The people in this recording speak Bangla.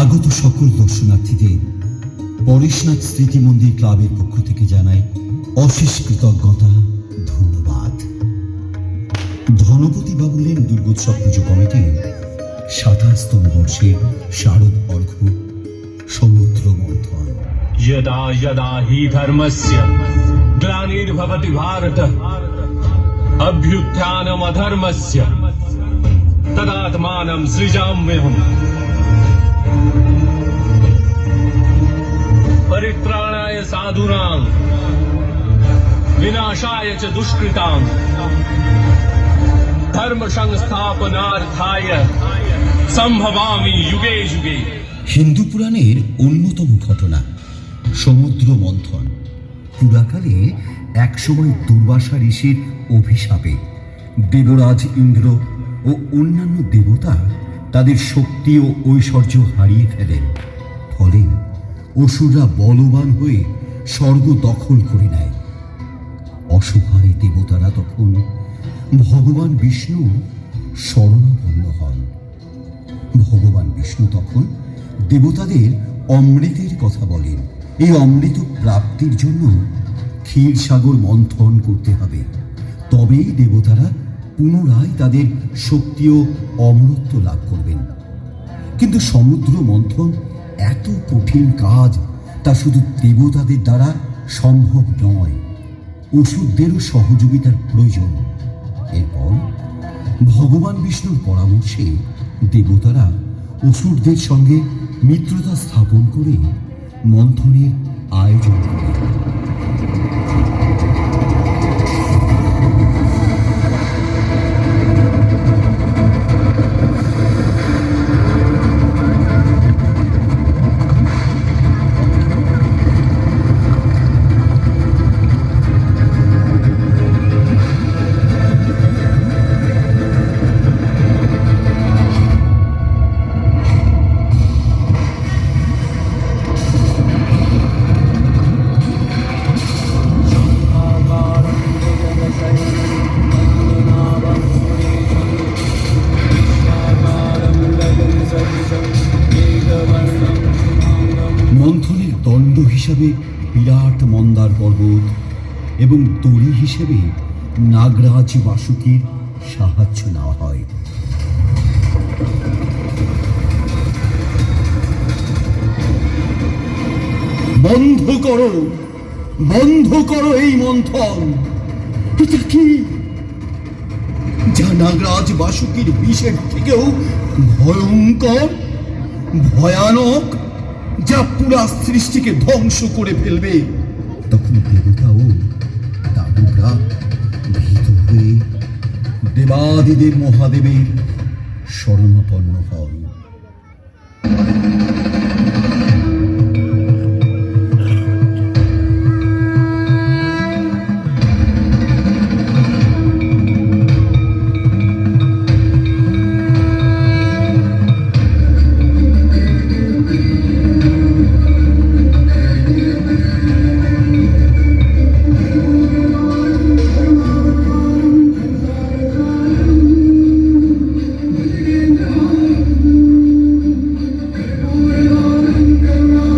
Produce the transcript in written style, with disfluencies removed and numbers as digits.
আগত সকল দর্শনার্থীদের পরেশনাথ স্মৃতি মন্দির ক্লাবের পক্ষ থেকে জানাই অশেষ কৃতজ্ঞতা, ধন্যবাদ। ধনপতি বাবুলের দুর্গোৎসব পুজো কমিটির ২৭তম বর্ষের শারদ অর্ঘ্য সমুদ্র মন্থন। यदा यदा हि धर्मस्य ग्लानिर्भवति भारत अभ्युत्थानमधर्मस्य तदात्मानं सृजाम्यहम् परित्राणाय साधूनां विनाशाय च दुष्कृतां धर्म संस्थापनार्थाय संभवामि युगे युगे। হিন্দু পুরাণের অন্যতম ঘটনা সমুদ্র মন্থন। পুরাকালে একসময় দুর্বাসা ঋষির অভিশাপে দেবরাজ ইন্দ্র ও অন্যান্য দেবতা তাদের শক্তি ও ঐশ্বর্য হারিয়ে ফেলেন। ফলে অসুররা বলবান হয়ে স্বর্গ দখল করে নেয়। অসহায় দেবতারা তখন ভগবান বিষ্ণুর শরণাপন্ন হন। ভগবান বিষ্ণু তখন দেবতাদের অমৃতের কথা বলেন। এই অমৃত প্রাপ্তির জন্য ক্ষীরসাগর মন্থন করতে হবে, তবেই দেবতারা পুনরায় তাদের শক্তি ও অমরত্ব লাভ করবেন। কিন্তু সমুদ্র মন্থন এত কঠিন কাজ, তা শুধু দেবতাদের দ্বারা সম্ভব নয়, অসুরদেরও সহযোগিতার প্রয়োজন। এরপর ভগবান বিষ্ণুর পরামর্শে দেবতারা অসুরদের সঙ্গে মিত্রতা স্থাপন করে মন্থনের আয়োজন করে। মন্থনের দণ্ড হিসাবে বিরাট মন্দার পর্বত এবং দড়ি হিসেবে নাগরাজ বাসুকীর সাহায্য নেওয়া হয়। বন্ধ করো, বন্ধ করো এই মন্থন। এটা কি, যা নাগরাজ বাসুকীর বিষের থেকেও ভয়ঙ্কর, ভয়ানক, যা পুরা সৃষ্টিকে ধ্বংস করে ফেলবে। তখন দেবতা ও দানবরা ভীত হয়ে দেবাদিদেব মহাদেবের শরণাপন্ন হন।